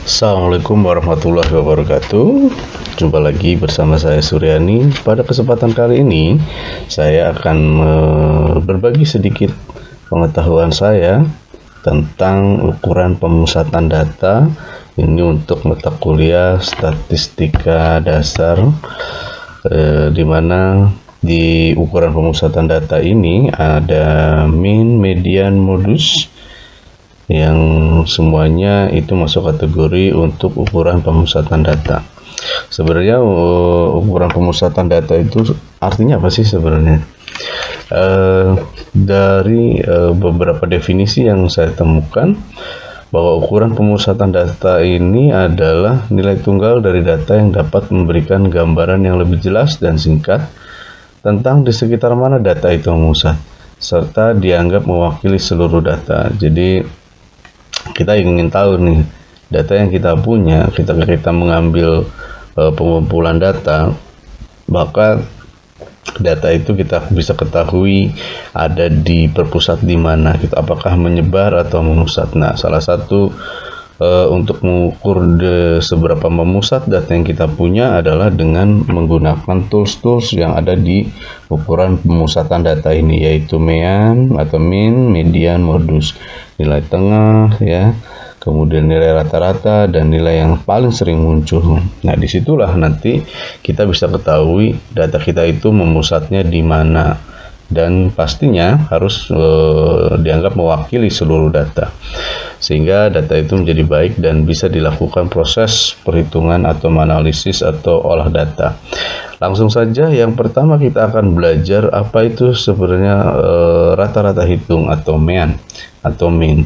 Assalamualaikum warahmatullahi wabarakatuh. Jumpa lagi bersama saya Suryani. Pada kesempatan kali ini saya akan berbagi sedikit pengetahuan saya tentang ukuran pemusatan data. Ini untuk mata kuliah statistika dasar, di mana di ukuran pemusatan data ini ada mean, median, modus, yang semuanya itu masuk kategori untuk ukuran pemusatan data. Sebenarnya ukuran pemusatan data itu artinya apa sih sebenarnya? Dari beberapa definisi yang saya temukan, bahwa ukuran pemusatan data ini adalah nilai tunggal dari data yang dapat memberikan gambaran yang lebih jelas dan singkat tentang di sekitar mana data itu memusat, serta dianggap mewakili seluruh data. Jadi kita ingin tahu nih, data yang kita punya, kita mengambil pengumpulan data, maka data itu kita bisa ketahui ada berpusat di mana, gitu. Apakah menyebar atau memusat. Nah, salah satu untuk mengukur seberapa memusat data yang kita punya adalah dengan menggunakan tools-tools yang ada di ukuran pemusatan data ini, yaitu mean atau mean, median, modus, nilai tengah, ya, kemudian nilai rata-rata, dan nilai yang paling sering muncul. Nah, disitulah nanti kita bisa ketahui data kita itu memusatnya di mana, dan pastinya harus dianggap mewakili seluruh data, sehingga data itu menjadi baik dan bisa dilakukan proses perhitungan atau analisis atau olah data. Langsung saja, yang pertama kita akan belajar apa itu sebenarnya rata-rata hitung atau mean atau mean.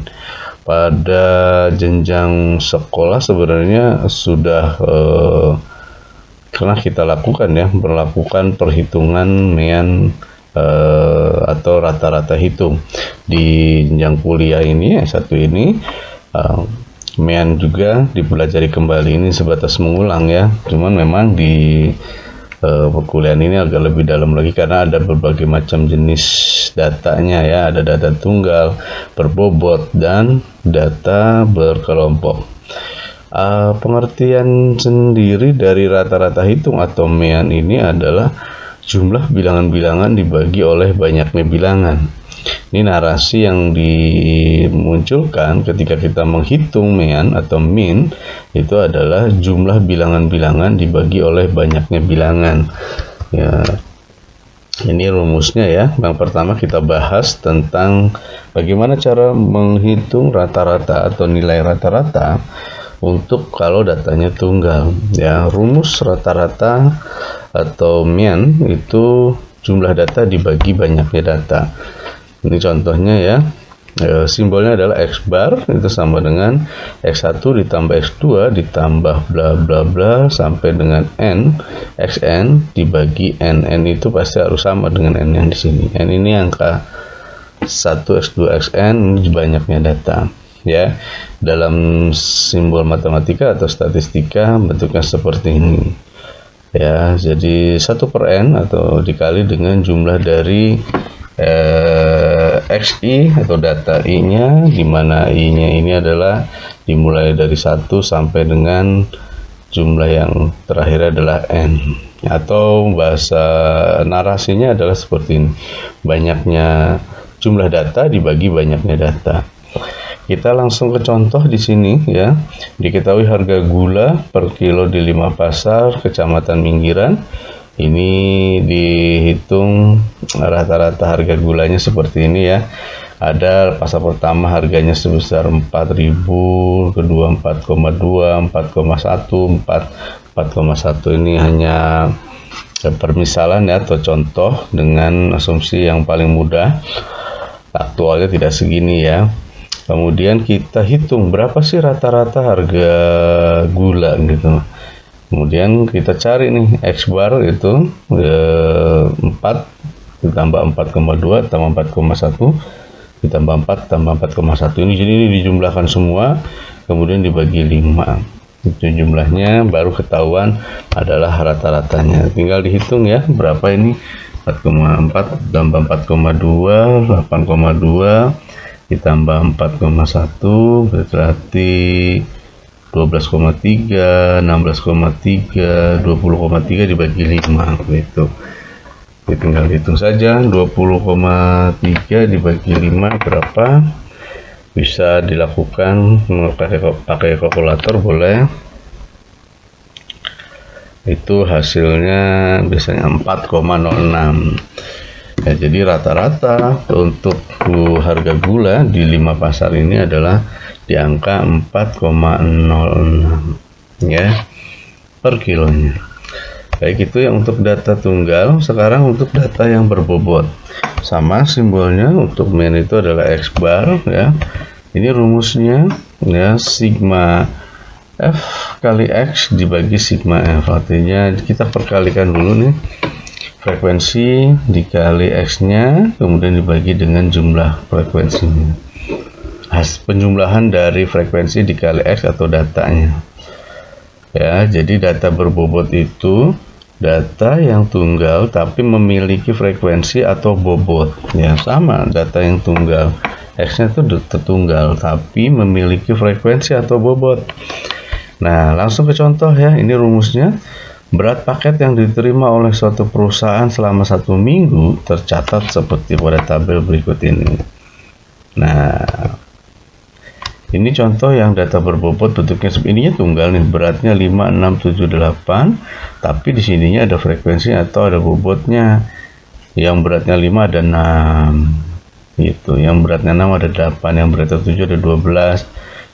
Pada jenjang sekolah sebenarnya sudah pernah kita lakukan, ya, melakukan perhitungan mean atau rata-rata hitung. Di jenjang kuliah ini, S1 ini, mean juga dipelajari kembali. Ini sebatas mengulang, ya, cuman memang di perkuliahan ini agak lebih dalam lagi karena ada berbagai macam jenis datanya, ya. Ada data tunggal, berbobot, dan data berkelompok. Pengertian sendiri dari rata-rata hitung atau mean ini adalah jumlah bilangan-bilangan dibagi oleh banyaknya bilangan. Ini narasi yang dimunculkan ketika kita menghitung mean atau mean, itu adalah jumlah bilangan-bilangan dibagi oleh banyaknya bilangan. Ya, ini rumusnya, ya. Yang pertama kita bahas tentang bagaimana cara menghitung rata-rata atau nilai rata-rata untuk kalau datanya tunggal, ya. Rumus rata-rata atau mean itu jumlah data dibagi banyaknya data. Ini contohnya, ya. Simbolnya adalah X bar, itu sama dengan X1 ditambah X2 ditambah bla bla bla sampai dengan N, XN dibagi N. N itu pasti harus sama dengan N yang di sini. N ini angka 1, X2, XN, ini banyaknya data, ya. Dalam simbol matematika atau statistika bentuknya seperti ini, ya. Jadi 1 per N atau dikali dengan jumlah dari XI atau data I-nya, di mana I-nya ini adalah dimulai dari 1 sampai dengan jumlah yang terakhir adalah N, atau bahasa narasinya adalah seperti ini, banyaknya jumlah data dibagi banyaknya data. Kita langsung ke contoh di sini, ya. Diketahui harga gula per kilo di 5 pasar Kecamatan Minggiran. Ini dihitung rata-rata harga gulanya seperti ini, ya. Ada pasar pertama harganya sebesar 4.000, kedua 4,2, 4,1, 4,1. Ini hanya permisalan, ya, atau contoh dengan asumsi yang paling mudah. Aktualnya tidak segini, ya. Kemudian kita hitung berapa sih rata-rata harga gula, gitu. Kemudian kita cari nih X bar itu 4 ditambah 4,2 tambah 4,1 ditambah 4 tambah 4,1. Ini jadi ini dijumlahkan semua, kemudian dibagi 5. Itu jumlahnya, baru ketahuan adalah rata-ratanya. Tinggal dihitung, ya, berapa ini. 4,4 tambah 4,2 8,2 ditambah 4,1 berarti 12,3, 16,3, 20,3 dibagi 5 gitu. Jadi tinggal hitung saja 20,3 dibagi 5 berapa. Bisa dilakukan pakai kalkulator boleh. Itu hasilnya biasanya 4,06. Ya, jadi rata-rata untuk harga gula di 5 pasar ini adalah di angka 4,06 ya per kilonya. Baik, itu yang untuk data tunggal. Sekarang untuk data yang berbobot, sama simbolnya untuk min itu adalah X bar ya. Ini rumusnya ya, sigma F kali X dibagi sigma F. Artinya kita perkalikan dulu nih, frekuensi dikali X-nya, kemudian dibagi dengan jumlah frekuensinya. Penjumlahan dari frekuensi dikali X atau datanya. Ya, jadi data berbobot itu data yang tunggal tapi memiliki frekuensi atau bobot. Ya, sama, data yang tunggal. X-nya itu data tunggal tapi memiliki frekuensi atau bobot. Nah, langsung ke contoh ya. Ini rumusnya. Berat paket yang diterima oleh suatu perusahaan selama 1 minggu tercatat seperti pada tabel berikut ini. Nah, ini contoh yang data berbobot bentuknya ininya tunggal nih, beratnya 5, 6, 7, 8, tapi di sininya ada frekuensi atau ada bobotnya. Yang beratnya 5 ada 6 gitu, yang beratnya 6 ada 8, yang beratnya 7 ada 12,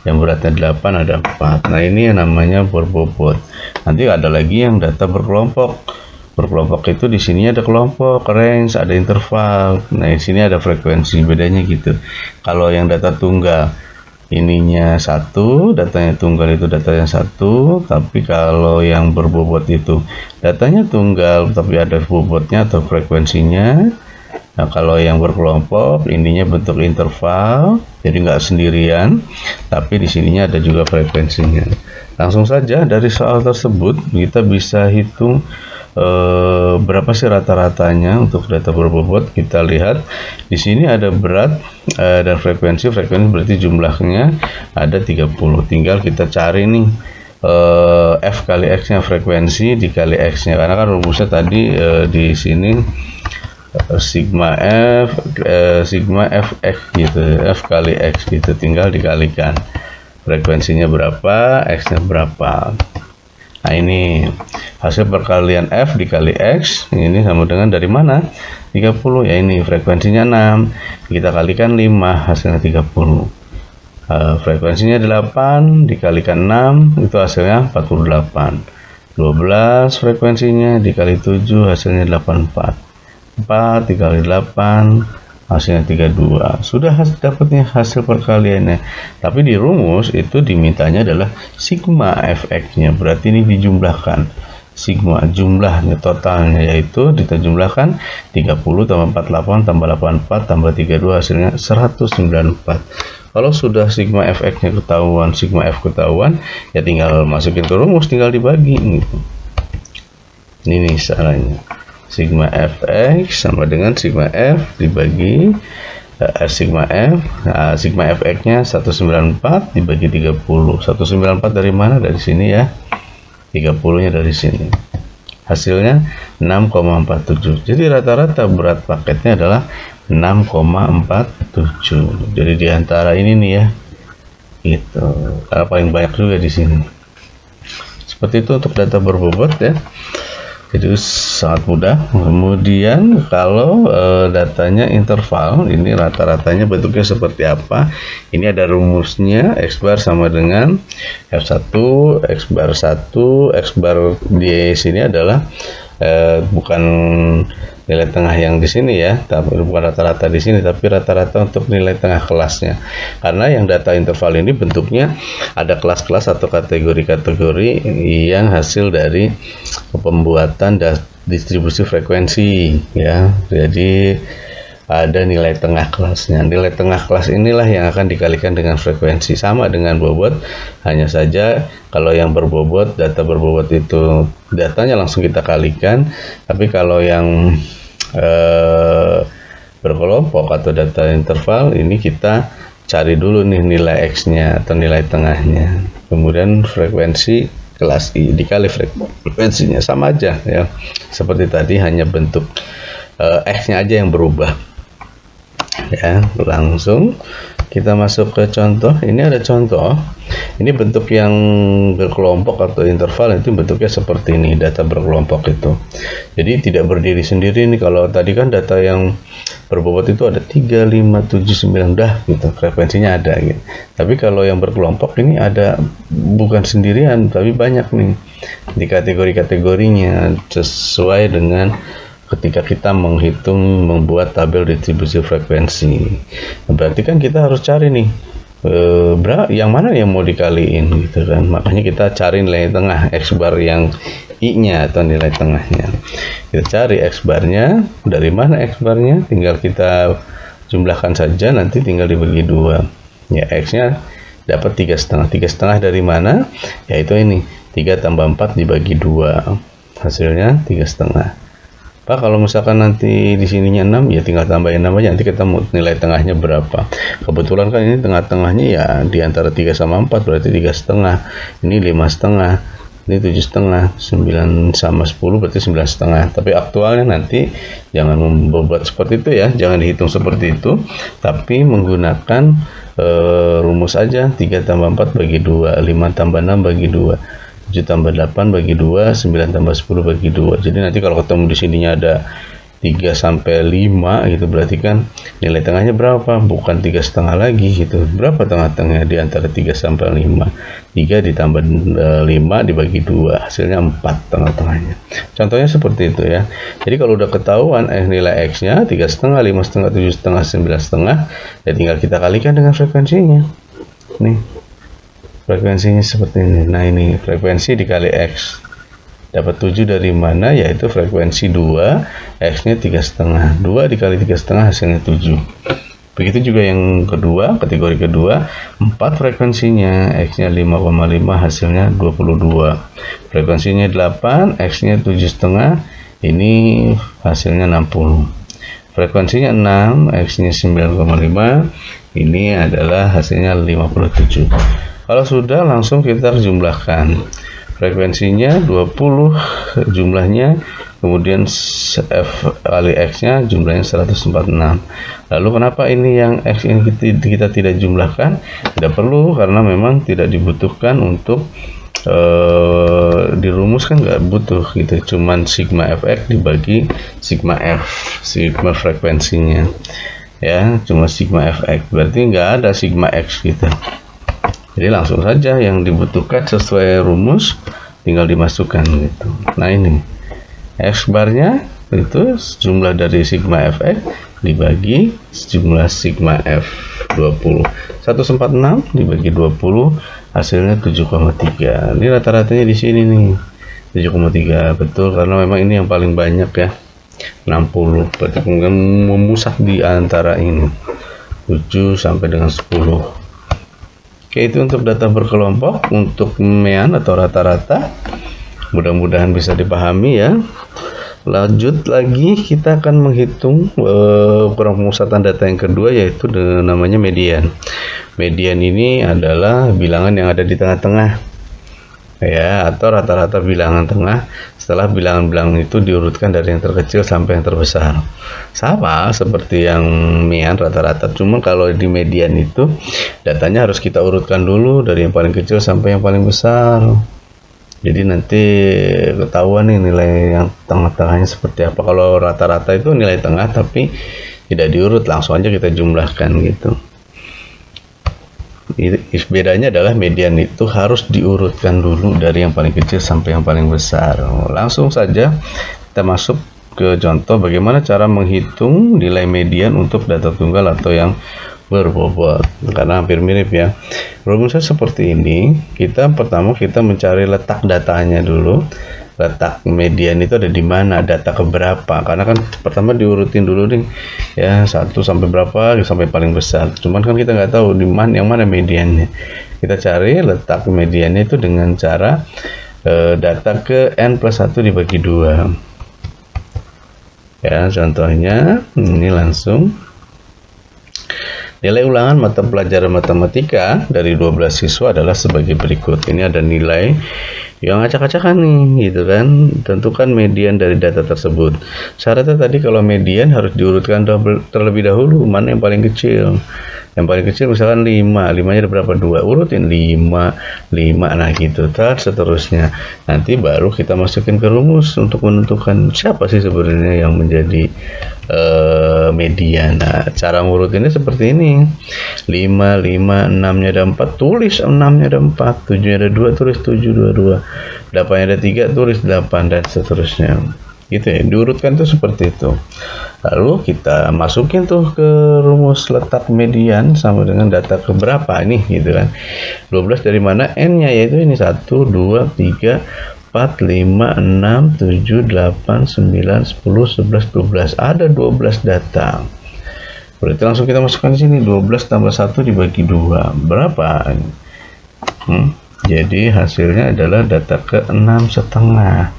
yang beratnya 8 ada 4. Nah, ini yang namanya berbobot. Nanti ada lagi yang data berkelompok. Berkelompok itu di sini ada kelompok, range, ada interval. Nah, di sini ada frekuensi, bedanya gitu. Kalau yang data tunggal ininya 1, datanya tunggal itu datanya 1, tapi kalau yang berbobot itu datanya tunggal tapi ada bobotnya atau frekuensinya. Nah, kalau yang berkelompok ininya bentuk interval, jadi nggak sendirian, tapi di sininya ada juga frekuensinya. Langsung saja dari soal tersebut kita bisa hitung berapa sih rata-ratanya untuk data berbobot. Kita lihat di sini ada berat dan frekuensi berarti jumlahnya ada 30. Tinggal kita cari nih F kali X nya, frekuensi dikali X nya, karena kan rumusnya tadi di sini sigma fx gitu, F kali X gitu, tinggal dikalikan frekuensinya berapa, X nya berapa. Nah, ini hasil perkalian F dikali X, ini sama dengan dari mana? 30, ya ini frekuensinya 6, kita kalikan 5, hasilnya 30. Frekuensinya 8, dikalikan 6, itu hasilnya 48. 12 frekuensinya, dikali 7, hasilnya 84. 4 dikali 8, hasilnya 32. Sudah dapatnya hasil perkaliannya. Tapi di rumus itu dimintanya adalah sigma fx-nya. Berarti ini dijumlahkan. Sigma jumlahnya totalnya, yaitu kita jumlahkan 30 tambah 48 tambah 84 tambah 32, hasilnya 194. Kalau sudah sigma fx-nya ketahuan, sigma f ketahuan, ya tinggal masukin ke rumus, tinggal dibagi gitu. Ini caranya. Sigma fx sama dengan sigma f dibagi sigma f. Nah, sigma fx-nya 194 dibagi 30. 194 dari mana? Dari sini ya. 30-nya dari sini. Hasilnya 6,47. Jadi rata-rata berat paketnya adalah 6,47. Jadi di antara ini nih ya. Gitu. Karena paling banyak juga di sini. Seperti itu untuk data berbobot ya. Jadi sangat mudah. Kemudian kalau datanya interval, ini rata-ratanya bentuknya seperti apa? Ini ada rumusnya, X bar sama dengan F1, X bar 1, X bar di sini adalah bukan nilai tengah yang di sini ya, tapi bukan rata-rata di sini, tapi rata-rata untuk nilai tengah kelasnya. Karena yang data interval ini bentuknya ada kelas-kelas atau kategori-kategori yang hasil dari pembuatan distribusi frekuensi ya. Jadi ada nilai tengah kelasnya. Nilai tengah kelas inilah yang akan dikalikan dengan frekuensi, sama dengan bobot. Hanya saja kalau yang berbobot, data berbobot itu datanya langsung kita kalikan, tapi kalau yang berkelompok atau data interval ini kita cari dulu nih nilai X-nya atau nilai tengahnya. Kemudian frekuensi kelas I dikali frekuensinya, sama aja ya. Seperti tadi, hanya bentuk X-nya aja yang berubah. Ya, langsung kita masuk ke contoh. Ini ada contoh. Ini bentuk yang berkelompok atau interval, itu bentuknya seperti ini, data berkelompok itu. Jadi tidak berdiri sendiri nih. Kalau tadi kan data yang berbobot itu ada 3, 5, 7, 9 dah gitu, frekuensinya ada gitu. Tapi kalau yang berkelompok ini ada, bukan sendirian tapi banyak nih di kategori-kategorinya sesuai dengan ketika kita membuat tabel distribusi frekuensi. Berarti kan kita harus cari nih yang mana yang mau dikaliin gitu kan. Makanya kita cari nilai tengah X bar yang I-nya atau nilai tengahnya. Kita cari X barnya, dari mana X barnya, tinggal kita jumlahkan saja, nanti tinggal dibagi 2. Ya, X-nya dapat 3,5. 3,5 dari mana? Yaitu ini, 3 tambah 4 dibagi 2. Hasilnya 3,5. Pak, kalau misalkan nanti di sininya 6, ya tinggal tambahin 6 aja, nanti kita mau nilai tengahnya berapa. Kebetulan kan ini tengah-tengahnya ya di antara 3 sama 4, berarti 3,5. Ini 5,5. Ini 7,5. 9 sama 10 berarti 9,5. Tapi aktualnya nanti jangan membuat seperti itu ya, jangan dihitung seperti itu, tapi menggunakan rumus aja. 3 tambah 4 bagi 2, 5 tambah 6 bagi 2, 7 tambah 8 bagi 2, 9 tambah 10 bagi 2. Jadi nanti kalau ketemu di sininya ada 3 sampai 5 gitu, berarti kan nilai tengahnya berapa? Bukan 3,5 lagi gitu. Berapa tengah-tengahnya di antara 3 sampai 5? 3 ditambah 5 dibagi 2, hasilnya 4 tengah-tengahnya. Contohnya seperti itu ya. Jadi kalau udah ketahuan nilai X-nya 3,5, 5,5, 7,5, 9,5, ya tinggal kita kalikan dengan frekuensinya. Nih. Frekuensinya seperti ini. Nah, ini frekuensi dikali X. Dapat 7 dari mana? Yaitu frekuensi 2, X-nya 3,5. 2 dikali 3,5 hasilnya 7. Begitu juga yang kedua, kategori kedua, 4 frekuensinya, X-nya 5,5, hasilnya 22. Frekuensinya 8, X-nya 7,5, ini hasilnya 60. Frekuensinya 6, X-nya 9,5, ini adalah hasilnya 57. Kalau sudah, langsung kita jumlahkan. Frekuensinya 20 jumlahnya, kemudian F kali X-nya jumlahnya 146. Lalu kenapa ini yang X ini kita tidak jumlahkan? Tidak perlu, karena memang tidak dibutuhkan untuk dirumuskan, nggak butuh gitu. Cuman sigma Fx dibagi sigma F, sigma frekuensinya ya, cuma sigma Fx, berarti nggak ada sigma X gitu. Jadi langsung saja yang dibutuhkan sesuai rumus tinggal dimasukkan gitu. Nah, ini X barnya itu jumlah dari sigma Fx dibagi jumlah sigma F 20. 146 dibagi 20, hasilnya 7,3. Ini rata-ratanya di sini nih, 7,3. Betul, karena memang ini yang paling banyak ya, 60. Berarti kemudian memusat di antara ini 7 sampai dengan 10. Oke, itu untuk data berkelompok. Untuk mean atau rata-rata, mudah-mudahan bisa dipahami ya. Lanjut lagi, kita akan menghitung ukuran pemusatan data yang kedua, yaitu namanya median. Median ini adalah bilangan yang ada di tengah-tengah ya, atau rata-rata bilangan tengah setelah bilangan-bilangan itu diurutkan dari yang terkecil sampai yang terbesar. Sama seperti yang mean rata-rata, cuma kalau di median itu datanya harus kita urutkan dulu dari yang paling kecil sampai yang paling besar. Jadi nanti ketahuan nih nilai yang tengah-tengahnya seperti apa. Kalau rata-rata itu nilai tengah tapi tidak diurut, langsung aja kita jumlahkan gitu. Bedanya adalah median itu harus diurutkan dulu dari yang paling kecil sampai yang paling besar. Langsung saja kita masuk ke contoh bagaimana cara menghitung nilai median untuk data tunggal atau yang berbobot, karena hampir mirip ya. Rumusnya seperti ini. Pertama kita mencari letak datanya dulu. Letak median itu ada di mana, data keberapa, karena kan pertama diurutin dulu nih ya, 1 sampai berapa sampai paling besar. Cuman kan kita nggak tahu di mana yang mana mediannya. Kita cari letak mediannya itu dengan cara data ke n+1 dibagi 2 ya. Contohnya ini langsung Nilai ulangan mata pelajaran matematika dari 12 siswa adalah sebagai berikut. Ini ada nilai yang acak-acakan nih, gitu kan. Tentukan median dari data tersebut. Syaratnya tadi kalau median harus diurutkan terlebih dahulu, mana yang paling kecil. Yang paling kecil misalkan 5, 5-nya ada berapa? 2, urutin 5, 5, nah gitu, seterusnya. Nanti baru kita masukin ke rumus untuk menentukan siapa sih sebenarnya yang menjadi median. Nah, cara ngurutinnya seperti ini. 5, 5, 6-nya ada 4, tulis 6-nya ada 4, 7-nya ada 2, tulis 7, 2, 2. 8-nya ada 3, tulis 8, dan seterusnya. Gitu ya, diurutkan tuh seperti itu. Lalu kita masukin tuh ke rumus letak median sama dengan data keberapa nih, gitu kan. 12 dari mana? N-nya yaitu ini 1, 2, 3, 4, 5, 6, 7, 8, 9, 10, 11, 12. Ada 12 data. Berarti langsung kita masukkan di sini. 12 tambah 1 dibagi 2. Berapa? Jadi hasilnya adalah data ke 6,5.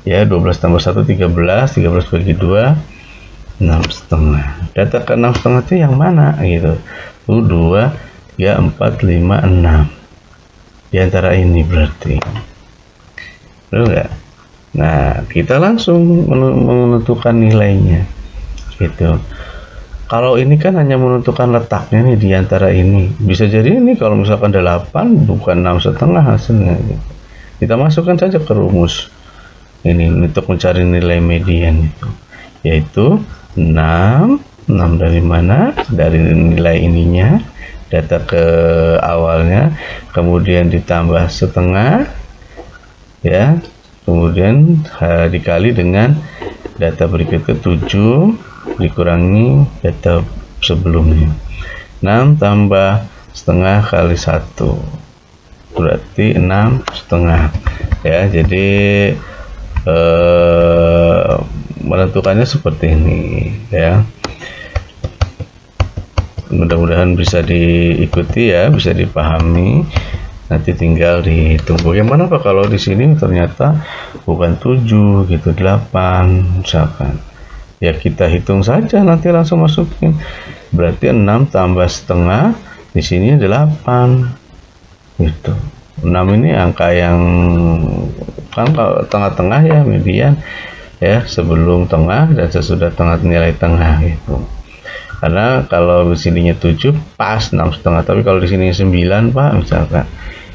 Ya, 12 tambah 1 13, 13 bagi 2 6,5. Data ke 6,5 itu yang mana gitu? 2, 3, 4, 5, 6. Di antara ini berarti. Betul nggak? Nah, kita langsung menentukan nilainya. Gitu. Kalau ini kan hanya menentukan letaknya nih di antara ini. Bisa jadi ini kalau misalkan 8 bukan 6,5 hasilnya. Gitu. Kita masukkan saja ke rumus ini untuk mencari nilai median itu, yaitu 6 dari mana? Dari nilai ininya, data ke awalnya, kemudian ditambah setengah, ya, kemudian dikali dengan data berikutnya 7 dikurangi data sebelumnya. 6 tambah setengah kali 1 berarti 6,5, ya. Jadi menentukannya seperti ini, ya. Mudah-mudahan bisa diikuti ya, bisa dipahami. Nanti tinggal dihitung. Bagaimana Pak kalau di sini ternyata bukan 7 gitu, 8 misalkan. Ya kita hitung saja, nanti langsung masukin. Berarti 6 tambah setengah di sini 8. Gitu. 6 ini angka yang kan kalau tengah-tengah ya, median ya, sebelum tengah dan sesudah tengah, nilai tengah gitu. Karena kalau di sininya 7 pas 6,5, tapi kalau di sini 9 Pak misalkan,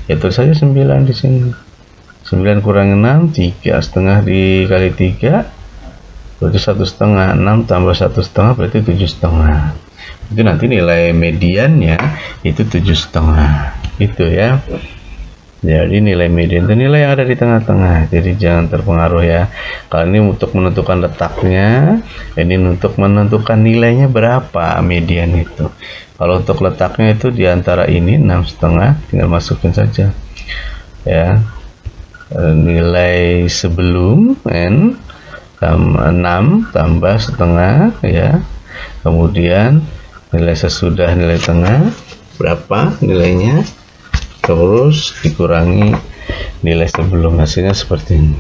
ya terus saja 9 di sini. 9 kurang 6, 3,5 dikali 3 berarti 1,5. 6 tambah 1,5 berarti 7,5. Itu nanti nilai mediannya itu 7,5 gitu ya. Jadi nilai median itu nilai yang ada di tengah-tengah. Jadi jangan terpengaruh ya. Kalau ini untuk menentukan letaknya, ini untuk menentukan nilainya berapa median itu. Kalau untuk letaknya itu di antara ini 6,5, tinggal masukin saja. Ya. Nilai sebelum N 6 tambah setengah ya. Kemudian nilai sesudah nilai tengah berapa nilainya? Terus dikurangi nilai sebelum, hasilnya seperti ini.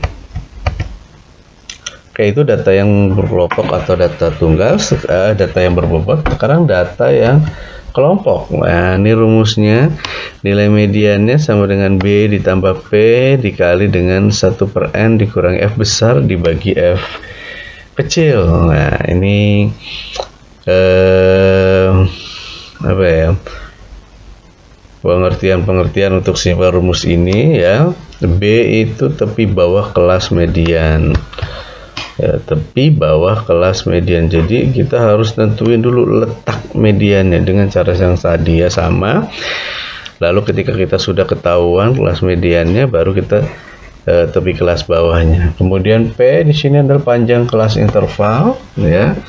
Oke, itu data yang berkelompok atau data tunggal, data yang berbobot. Sekarang data yang kelompok. Nah, ini rumusnya, nilai mediannya sama dengan B ditambah P dikali dengan 1/N dikurangi F besar dibagi F kecil. Nah, ini apa ya? Pengertian untuk simpel rumus ini ya. B itu tepi bawah kelas median ya, tepi bawah kelas median. Jadi kita harus tentuin dulu letak mediannya dengan cara yang tadi ya, sama. Lalu ketika kita sudah ketahuan kelas mediannya, baru kita tepi kelas bawahnya. Kemudian P di sini adalah panjang kelas interval ya.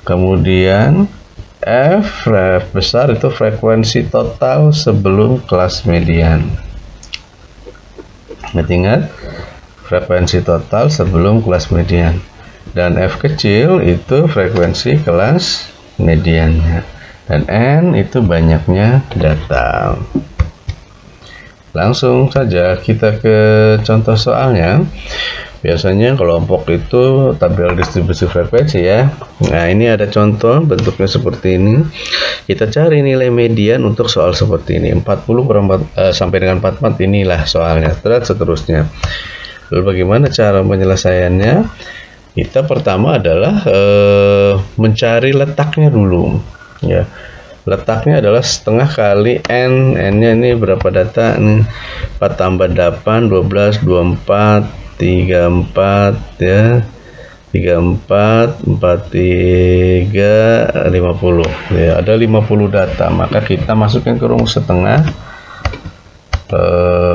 Kemudian F besar itu frekuensi total sebelum kelas median. Ingat, frekuensi total sebelum kelas median. Dan F kecil itu frekuensi kelas mediannya. Dan N itu banyaknya data. Langsung saja kita ke contoh soalnya. Biasanya kelompok itu tabel distribusi frekuensi ya. Nah, ini ada contoh bentuknya seperti ini. Kita cari nilai median untuk soal seperti ini. 40 sampai dengan 44 inilah soalnya. Terus seterusnya. Lalu bagaimana cara penyelesaiannya? Kita pertama adalah mencari letaknya dulu. Ya. Letaknya adalah setengah kali N. N-nya ini berapa data? 4 tambah 8, 12, 24, 34 ya, 34, 43, 50 ya, ada 50 data, maka kita masukkan ke rumus setengah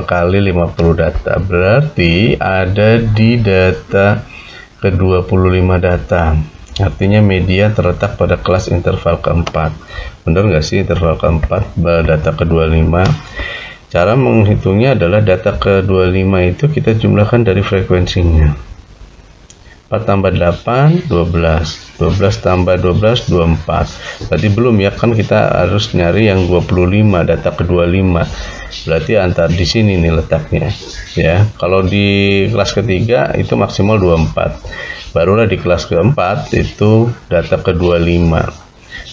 kali 50 data, berarti ada di data ke 25 data, artinya media terletak pada kelas interval keempat. Benar nggak sih interval keempat data ke 25? Cara menghitungnya adalah data ke-25 itu kita jumlahkan dari frekuensinya. 4 tambah 8, 12. 12 tambah 12, 24. Berarti belum ya, kan kita harus nyari yang 25, data ke-25. Berarti antar di sini nih letaknya. Ya, kalau di kelas ketiga itu maksimal 24. Barulah di kelas keempat itu data ke-25.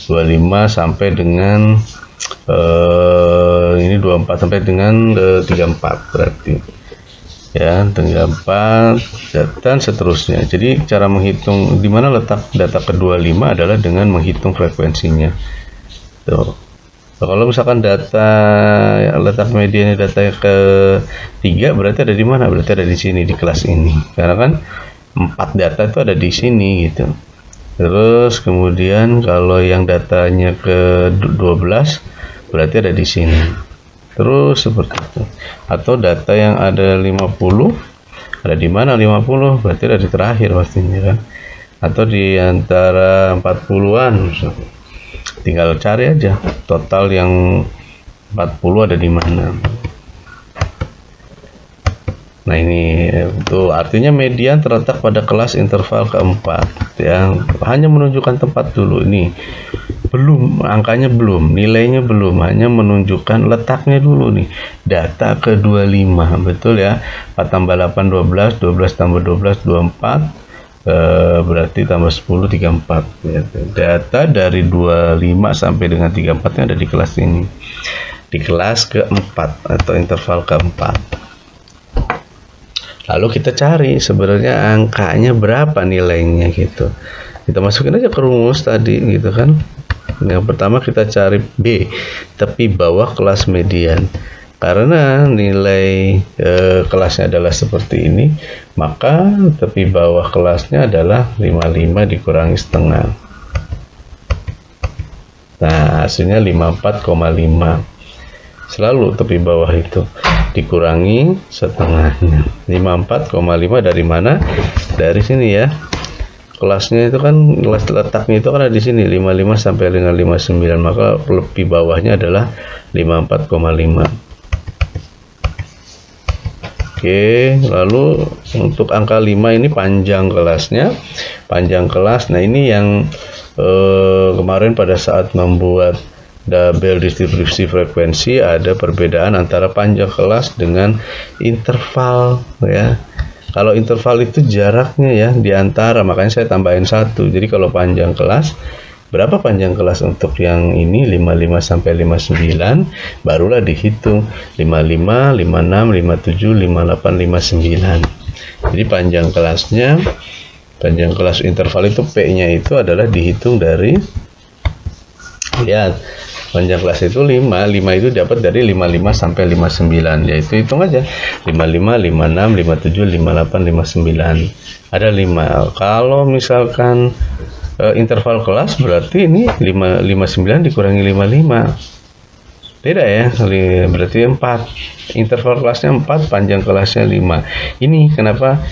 25 sampai dengan ini 24 sampai dengan 34 berarti ya, 34 dan seterusnya. Jadi cara menghitung di mana letak data ke-25 adalah dengan menghitung frekuensinya. Tuh. Kalau misalkan data letak mediannya data ke-3 berarti ada di mana? Berarti ada di sini di kelas ini. Karena kan 4 data itu ada di sini gitu. Terus kemudian kalau yang datanya ke-12 berarti ada di sini. Terus seperti itu. Atau data yang ada 50 ada di mana? 50 berarti ada di terakhir pastinya kan. Atau di antara 40-an. Tinggal cari aja total yang 40 ada di mana. Nah, ini itu artinya median terletak pada kelas interval keempat ya. Hanya menunjukkan tempat dulu, ini belum, angkanya belum, nilainya belum, hanya menunjukkan letaknya dulu nih. Data ke-25, betul ya. 4 tambah 8, 12, 12 tambah 12, 24, berarti tambah 10, 34 ya. Data dari 25 sampai dengan 34 ada di kelas ini, di kelas keempat atau interval keempat. Lalu kita cari sebenarnya angkanya berapa nilainya gitu. Kita masukin aja ke rumus tadi gitu kan. Yang pertama kita cari B, tepi bawah kelas median. Karena nilai kelasnya adalah seperti ini, maka tepi bawah kelasnya adalah 55 dikurangi setengah. Nah, hasilnya 54,5. Selalu tepi bawah itu dikurangi setengahnya. 54,5 dari mana? Dari sini ya. Kelasnya itu kan, kelas letaknya itu kan ada di sini 55 sampai dengan 59, maka lebih bawahnya adalah 54,5. Oke, lalu untuk angka 5 ini panjang kelasnya. Panjang kelas. Nah, ini yang kemarin pada saat membuat tabel distribusi frekuensi ada perbedaan antara panjang kelas dengan interval ya. Kalau interval itu jaraknya ya di antara, makanya saya tambahin 1. Jadi kalau panjang kelas, berapa panjang kelas untuk yang ini 55 sampai 59, barulah dihitung 55, 56, 57, 58, 59. Jadi panjang kelasnya, panjang kelas interval itu P-nya itu adalah dihitung dari, lihat, panjang kelas itu 5 itu dapat dari 55 sampai 59, yaitu hitung aja 55, 56, 57, 58, 59, ada 5. Kalau misalkan interval kelas berarti ini 59 dikurangi 55, beda ya, berarti 4. Interval kelasnya 4, panjang kelasnya 5. Ini kenapa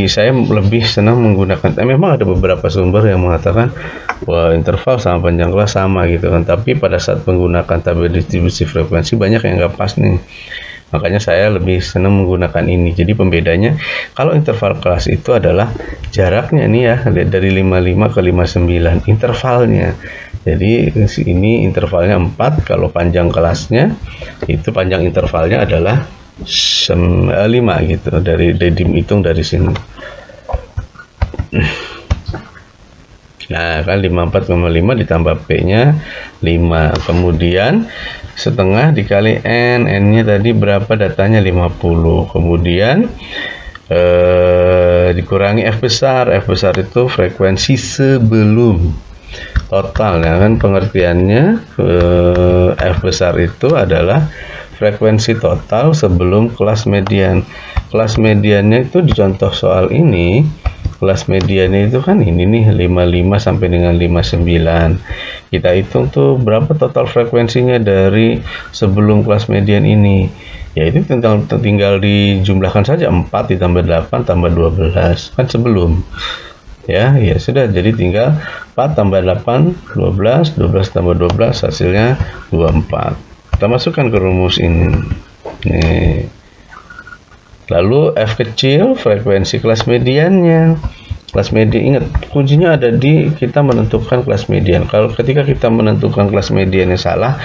saya lebih senang menggunakan, memang ada beberapa sumber yang mengatakan wah interval sama panjang kelas sama gitu kan, tapi pada saat menggunakan tabel distribusi frekuensi banyak yang nggak pas nih, makanya saya lebih senang menggunakan ini. Jadi pembedanya, kalau interval kelas itu adalah jaraknya nih ya, dari 55 ke 59 intervalnya. Jadi ini intervalnya 4, kalau panjang kelasnya itu panjang intervalnya adalah 5 gitu, dari dihitung dari sini. Nah, kan 54,5 ditambah P-nya 5. Kemudian setengah dikali N. N-nya tadi berapa datanya? 50. Kemudian dikurangi F besar. F besar itu frekuensi sebelum total, ya kan, pengertiannya F besar itu adalah frekuensi total sebelum kelas median. Kelas mediannya itu di contoh soal ini, kelas mediannya itu kan ini nih 55 sampai dengan 59. Kita hitung tuh berapa total frekuensinya dari sebelum kelas median ini. Ya itu tinggal dijumlahkan saja, 4 ditambah 8 tambah 12 kan sebelum. Ya sudah, jadi tinggal 4 tambah 8 12, 12 tambah 12 hasilnya 24. Kita masukkan ke rumus ini. Nih. Lalu F kecil frekuensi kelas mediannya. Kelas median, ingat kuncinya ada di kita menentukan kelas median. Kalau ketika kita menentukan kelas mediannya salah,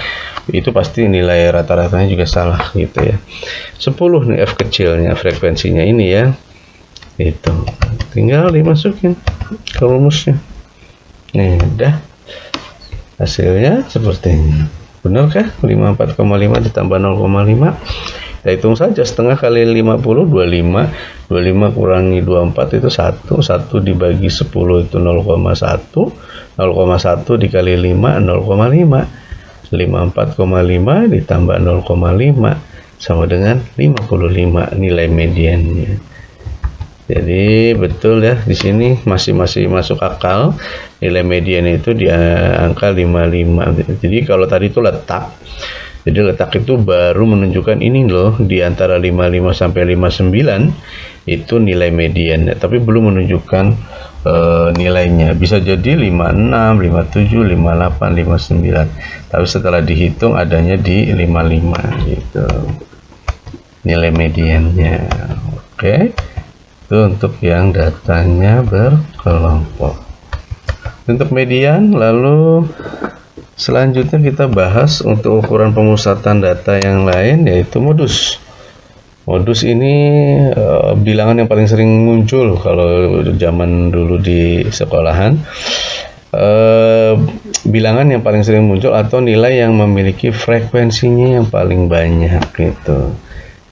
itu pasti nilai rata-ratanya juga salah gitu ya. 10 nih F kecilnya, frekuensinya ini ya. Itu tinggal dimasukin ke rumusnya. Nih udah, hasilnya seperti ini. Benar kah? 54,5 ditambah 0,5. Kita hitung saja, setengah kali 50 25. 25 kurangi 24 itu 1. 1 dibagi 10 itu 0,1. 0,1 dikali 5 0,5. 54,5 ditambah 0,5 sama dengan 55 nilai mediannya. Jadi betul ya, di sini masih masuk akal, nilai median itu di angka 55. Jadi kalau tadi itu letak, jadi letak itu baru menunjukkan ini loh, di antara 55 sampai 59 itu nilai median, tapi belum menunjukkan nilainya. Bisa jadi 56, 57, 58, 59. Tapi setelah dihitung adanya di 55 gitu. Nilai mediannya. Oke. Itu untuk yang datanya berkelompok. Untuk median, lalu selanjutnya kita bahas untuk ukuran pemusatan data yang lain, yaitu modus. Modus ini bilangan yang paling sering muncul kalau zaman dulu di sekolahan. Bilangan yang paling sering muncul atau nilai yang memiliki frekuensinya yang paling banyak gitu.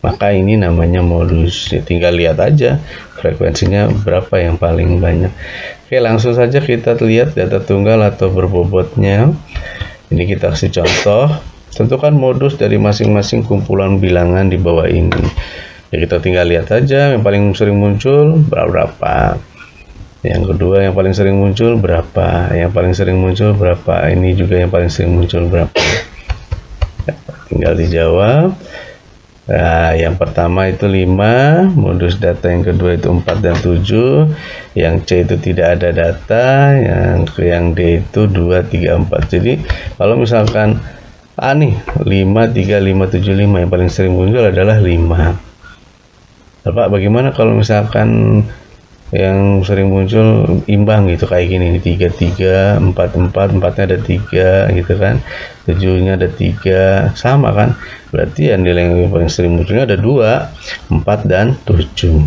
Maka ini namanya modus. Ya, tinggal lihat aja frekuensinya berapa yang paling banyak. Oke, langsung saja kita lihat data tunggal atau berbobotnya. Ini kita kasih contoh. Tentukan modus dari masing-masing kumpulan bilangan di bawah ini. Ya, kita tinggal lihat saja yang paling sering muncul berapa. Yang kedua yang paling sering muncul berapa. Yang paling sering muncul berapa. Ini juga yang paling sering muncul berapa. Ya, tinggal dijawab. Nah, yang pertama itu 5, modus data yang kedua itu 4 dan 7, yang C itu tidak ada data, yang D itu 2, 3, 4. Jadi kalau misalkan A nih 5, 3, 5, 7, 5, yang paling sering muncul adalah 5. Bapak, bagaimana kalau misalkan yang sering muncul imbang gitu, kayak gini nih, 3, 3, 4, 4, 4-nya ada 3 gitu kan, 7-nya ada 3, sama kan, berarti yang nilai yang paling sering munculnya ada 2, 4, dan 7.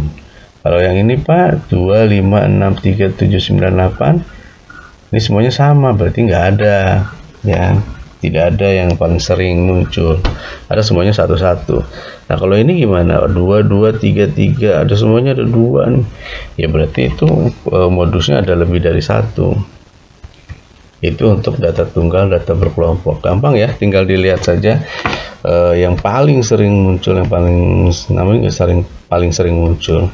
Kalau yang ini Pak, 2, 5, 6, 3, 7, 9, 8, ini semuanya sama, berarti nggak ada ya, tidak ada yang paling sering muncul, ada semuanya satu-satu. Nah kalau ini gimana? 2, 2, 3, 3, ada semuanya ada 2 nih. Ya berarti itu modusnya ada lebih dari 1. Itu untuk data tunggal, data berkelompok. Gampang ya, tinggal dilihat saja yang paling sering muncul, yang paling sering muncul.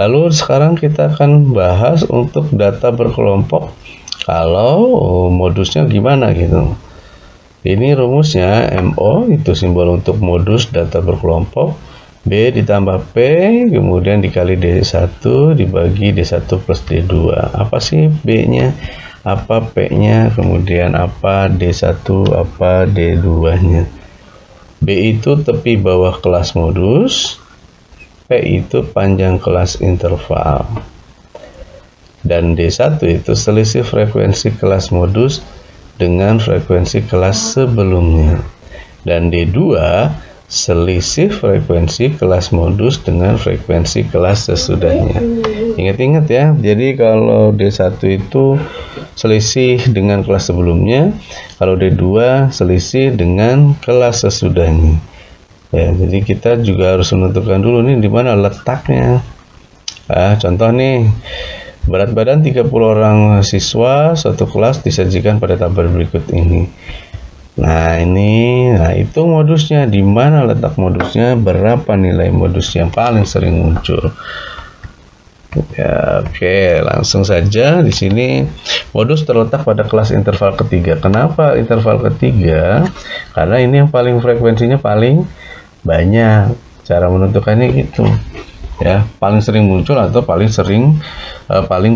Lalu sekarang kita akan bahas untuk data berkelompok kalau modusnya gimana gitu. Ini rumusnya MO, itu simbol untuk modus data berkelompok. B ditambah P, kemudian dikali D1 dibagi D1 plus D2. Apa sih B-nya? Apa P-nya? Kemudian apa D1? Apa D2-nya? B itu tepi bawah kelas modus. P itu panjang kelas interval. Dan D1 itu selisih frekuensi kelas modus dengan frekuensi kelas sebelumnya. Dan D2 selisih frekuensi kelas modus dengan frekuensi kelas sesudahnya. Ingat-ingat ya, jadi kalau D1 itu selisih dengan kelas sebelumnya, kalau D2 selisih dengan kelas sesudahnya. Ya, jadi kita juga harus menentukan dulu nih di mana letaknya. Contoh nih, berat badan 30 orang siswa suatu kelas disajikan pada tabel berikut ini. Nah, itu modusnya, di mana letak modusnya, berapa nilai modus yang paling sering muncul. Ya, oke, langsung saja di sini modus terletak pada kelas interval ketiga. Kenapa interval ketiga? Karena ini yang paling frekuensinya paling banyak. Cara menentukannya gitu. Ya, paling sering muncul atau paling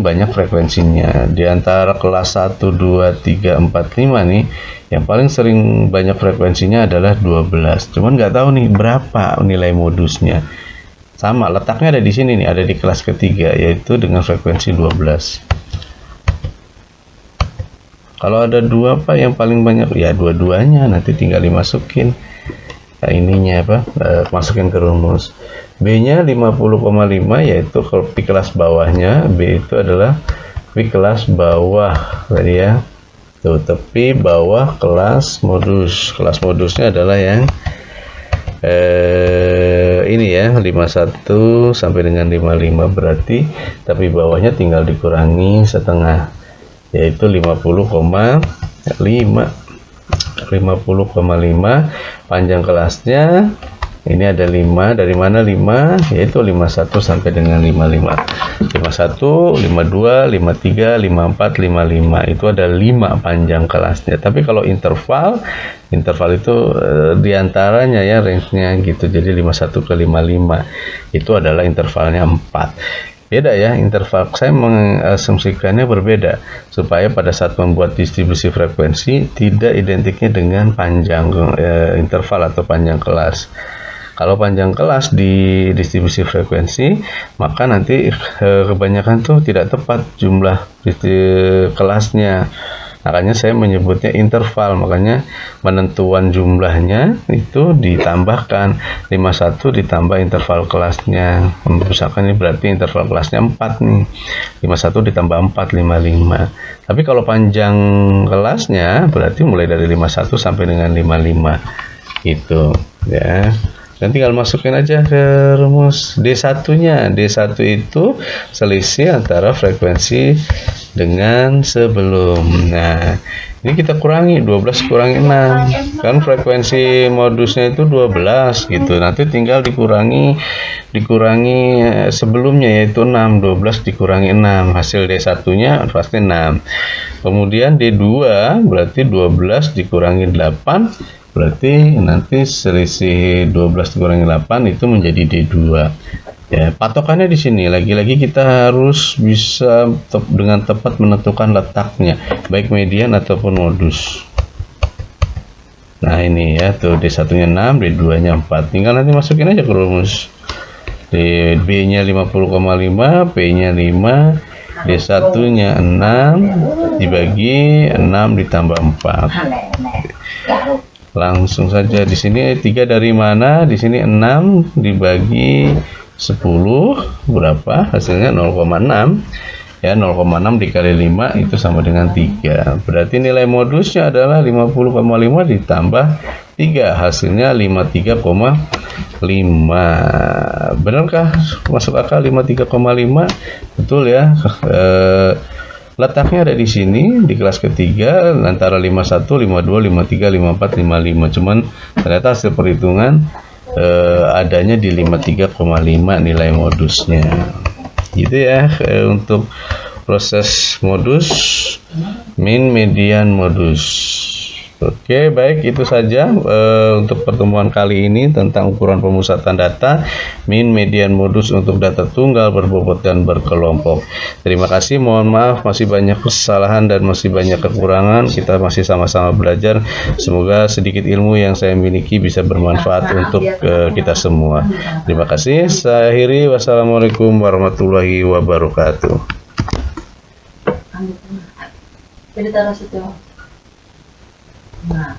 banyak frekuensinya. Di antara kelas 1, 2, 3, 4, 5 nih, yang paling sering banyak frekuensinya adalah 12. Cuman nggak tahu nih berapa nilai modusnya. Sama, letaknya ada di sini nih, ada di kelas ketiga, yaitu dengan frekuensi 12. Kalau ada dua apa yang paling banyak? Ya dua-duanya, nanti tinggal dimasukin. Masukin ke rumus. B-nya 50,5, yaitu di kelas bawahnya. B itu adalah di kelas bawah tadi ya. Tuh, tepi bawah kelas modus. Kelas modusnya adalah yang ini ya, 51 sampai dengan 55, berarti tapi bawahnya tinggal dikurangi setengah, yaitu 50,5. Panjang kelasnya ini ada 5. Dari mana 5? Yaitu 51 sampai dengan 55. 51, 52, 53, 54, 55. Itu ada 5 panjang kelasnya. Tapi kalau interval itu diantaranya ya range-nya gitu. Jadi 51 ke 55 itu adalah intervalnya 4. Beda ya, interval saya mengasumsikannya berbeda supaya pada saat membuat distribusi frekuensi tidak identiknya dengan panjang interval atau panjang kelas. Kalau panjang kelas di distribusi frekuensi, maka nanti kebanyakan tuh tidak tepat jumlah kelasnya. Makanya saya menyebutnya interval, makanya penentuan jumlahnya itu ditambahkan 51 ditambah interval kelasnya. Misalkan ini berarti interval kelasnya 4 nih. 51 ditambah 4, 55. Tapi kalau panjang kelasnya berarti mulai dari 51 sampai dengan 55. Gitu ya. Dan tinggal masukin aja ke rumus D1-nya. D1 itu selisih antara frekuensi dengan sebelum. Nah, ini kita kurangi 12 kurangi 6. Kan frekuensi modusnya itu 12 gitu. Nanti tinggal dikurangi sebelumnya yaitu 6. 12 dikurangi 6. Hasil D1-nya pasti 6. Kemudian D2 berarti 12 dikurangi 8. Berarti nanti selisih 12 dikurangi 8 itu menjadi D2. Ya, patokannya di sini lagi-lagi kita harus bisa dengan tepat menentukan letaknya, baik median ataupun modus. Nah, ini ya, tuh D1-nya 6, D2-nya 4. Tinggal nanti masukin aja ke rumus. B-nya 50,5, P-nya 5, D1-nya 6 dibagi 6 ditambah 4. Langsung saja di sini 3 dari mana? Di sini 6 dibagi 10 berapa? Hasilnya 0,6. Ya, 0,6 dikali 5 itu sama dengan 3. Berarti nilai modusnya adalah 50,5 ditambah 3. Hasilnya 53,5. Benarkah masuk akal 53,5? Betul ya. Letaknya ada di sini di kelas ketiga antara 51, 52, 53, 54, 55. Cuman ternyata hasil perhitungan adanya di 53,5 nilai modusnya. Gitu ya untuk proses modus, min, median, modus. Oke, baik, itu saja untuk pertemuan kali ini tentang ukuran pemusatan data, min, median, modus untuk data tunggal, berbobot, dan berkelompok. Terima kasih, mohon maaf masih banyak kesalahan dan masih banyak kekurangan. Kita masih sama-sama belajar. Semoga sedikit ilmu yang saya miliki bisa bermanfaat untuk kita semua. Terima kasih. Saya akhiri. Wassalamualaikum warahmatullahi wabarakatuh. Nah.